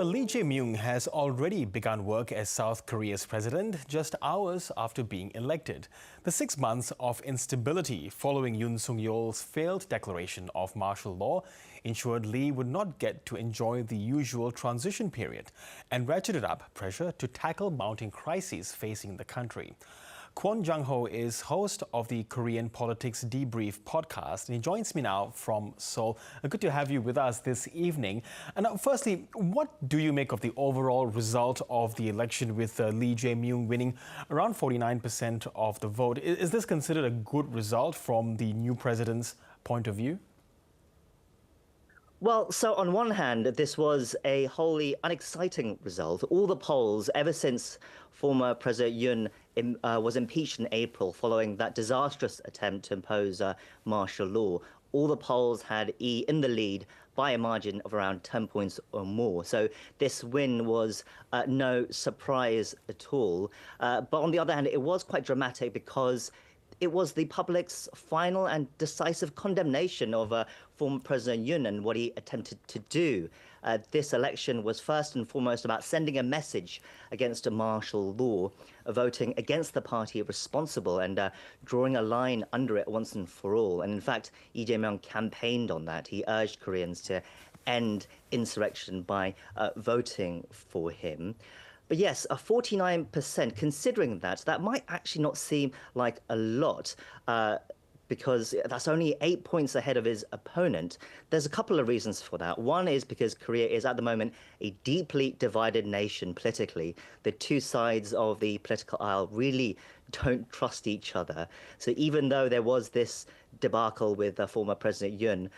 Well, Lee Jae-myung has already begun work as South Korea's president just hours after being elected. The 6 months of instability following Yoon Suk-yeol's failed declaration of martial law ensured Lee would not get to enjoy the usual transition period and ratcheted up pressure to tackle mounting crises facing the country. Kwon Jung-ho is host of the Korean Politics Debrief podcast, and he joins me now from Seoul. Good to have you with us this evening. And firstly, what do you make of the overall result of the election with Lee Jae-myung winning around 49% of the vote? Is this considered a good result from the new president's point of view? Well, so on one hand, this was a wholly unexciting result. All the polls, ever since former President Yoon was impeached in April following that disastrous attempt to impose martial law, all the polls had E in the lead by a margin of around 10 points or more. So this win was no surprise at all. But on the other hand, it was quite dramatic because it was the public's final and decisive condemnation of former President Yoon and what he attempted to do. This election was first and foremost about sending a message against martial law, voting against the party responsible and drawing a line under it once and for all. And in fact, Lee Jae-myung campaigned on that. He urged Koreans to end insurrection by voting for him. But yes, a 49%, considering that might actually not seem like a lot, because that's only 8 points ahead of his opponent. There's a couple of reasons for that. One is because Korea is at the moment a deeply divided nation politically. The two sides of the political aisle really don't trust each other. So even though there was this debacle with former President Yoon,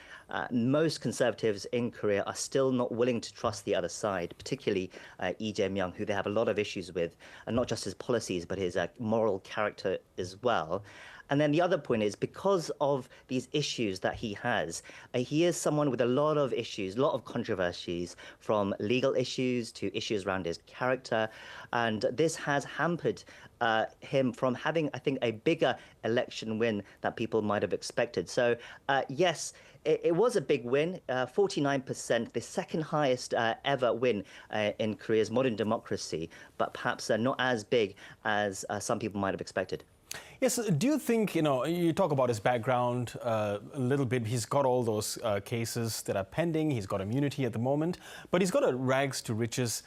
most conservatives in Korea are still not willing to trust the other side, particularly Lee Jae-myung, who they have a lot of issues with, and not just his policies, but his moral character as well. And then the other point is, because of these issues that he has, he is someone with a lot of issues, a lot of controversies, from legal issues to issues around his character. And this has hampered him from having, I think, a bigger election win that people might have expected. So, yes, it was a big win, 49%, the second highest ever win in Korea's modern democracy, but perhaps not as big as some people might have expected. Yes, do you think, you talk about his background a little bit. He's got all those cases that are pending. He's got immunity at the moment, but he's got a rags to riches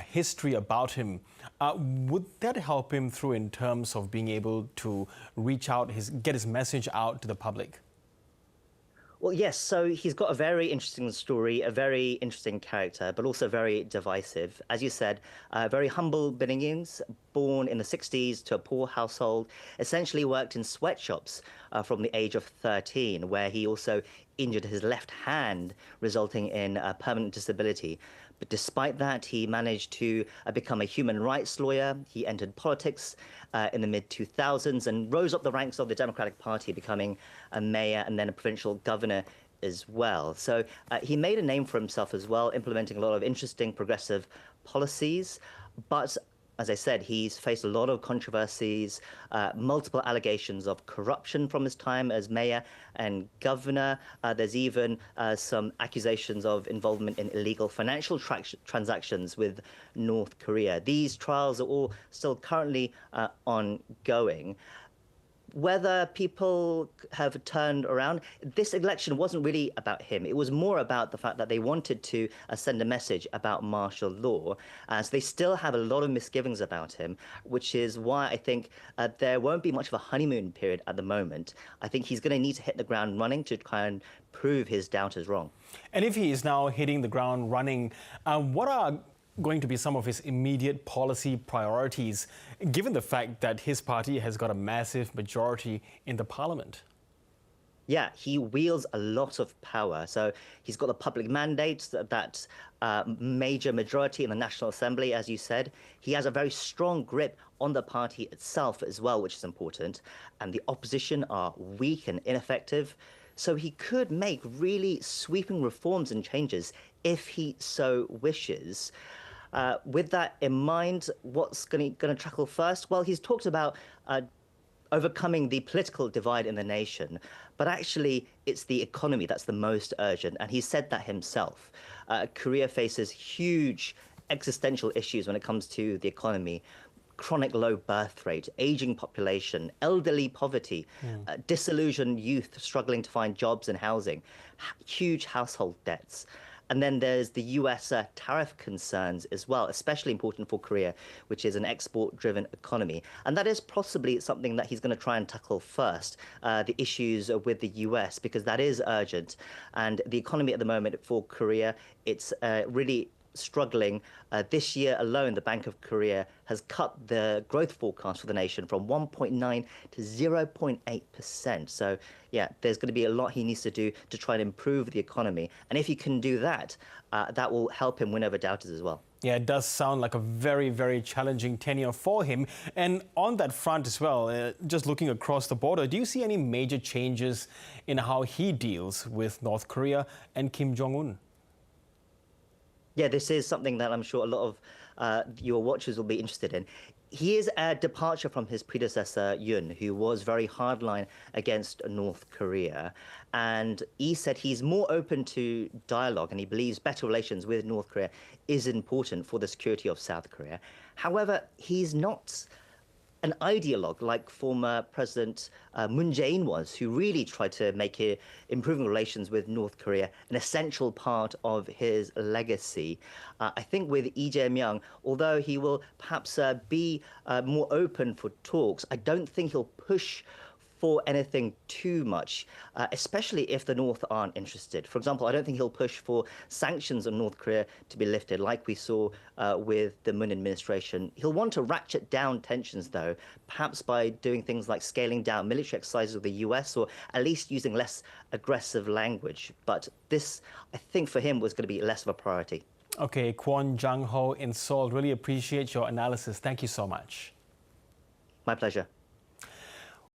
history about him. Would that help him through in terms of being able to reach out, get his message out to the public? Well, yes, so he's got a very interesting story, a very interesting character, but also very divisive. As you said, very humble beginnings, born in the 60s to a poor household, essentially worked in sweatshops from the age of 13, where he also injured his left hand, resulting in permanent disability. But despite that, he managed to become a human rights lawyer. He entered politics in the mid-2000s and rose up the ranks of the Democratic Party, becoming a mayor and then a provincial governor as well. So he made a name for himself as well, implementing a lot of interesting progressive policies. But as I said, he's faced a lot of controversies, multiple allegations of corruption from his time as mayor and governor. There's even some accusations of involvement in illegal financial transactions with North Korea. These trials are all still currently ongoing. Whether people have turned around, this election wasn't really about him. It was more about the fact that they wanted to send a message about martial law. So they still have a lot of misgivings about him, which is why I think there won't be much of a honeymoon period at the moment. I think he's going to need to hit the ground running to try and prove his doubters wrong. And if he is now hitting the ground running, what are going to be some of his immediate policy priorities, given the fact that his party has got a massive majority in the parliament? Yeah, he wields a lot of power. So he's got the public mandate, that major majority in the National Assembly, as you said. He has a very strong grip on the party itself as well, which is important. And the opposition are weak and ineffective. So he could make really sweeping reforms and changes if he so wishes. With that in mind, what's going to tackle first? Well, he's talked about overcoming the political divide in the nation. But actually, it's the economy that's the most urgent. And he said that himself. Korea faces huge existential issues when it comes to the economy. Chronic low birth rate, aging population, elderly poverty, disillusioned youth struggling to find jobs and housing, huge household debts. And then there's the US tariff concerns as well, especially important for Korea, which is an export-driven economy. And that is possibly something that he's going to try and tackle first, the issues with the US, because that is urgent. And the economy at the moment for Korea, it's really struggling. This year alone, the Bank of Korea has cut the growth forecast for the nation from 1.9 to 0.8%. So yeah, there's going to be a lot he needs to do to try and improve the economy. And if he can do that, that will help him win over doubters as well. Yeah, it does sound like a very, very challenging tenure for him. And on that front as well, just looking across the border, do you see any major changes in how he deals with North Korea and Kim Jong-un? Yeah, this is something that I'm sure a lot of your watchers will be interested in. He is a departure from his predecessor, Yoon, who was very hardline against North Korea. And he said he's more open to dialogue and he believes better relations with North Korea is important for the security of South Korea. However, he's not an ideologue like former President Moon Jae-in was, who really tried to make improving relations with North Korea an essential part of his legacy. I think with Lee Jae-myung, although he will perhaps be more open for talks, I don't think he'll push for anything too much, especially if the North aren't interested. For example, I don't think he'll push for sanctions on North Korea to be lifted, like we saw with the Moon administration. He'll want to ratchet down tensions, though, perhaps by doing things like scaling down military exercises with the US, or at least using less aggressive language. But this, I think, for him was going to be less of a priority. Okay, Kwon Jang-ho in Seoul, really appreciate your analysis. Thank you so much. My pleasure.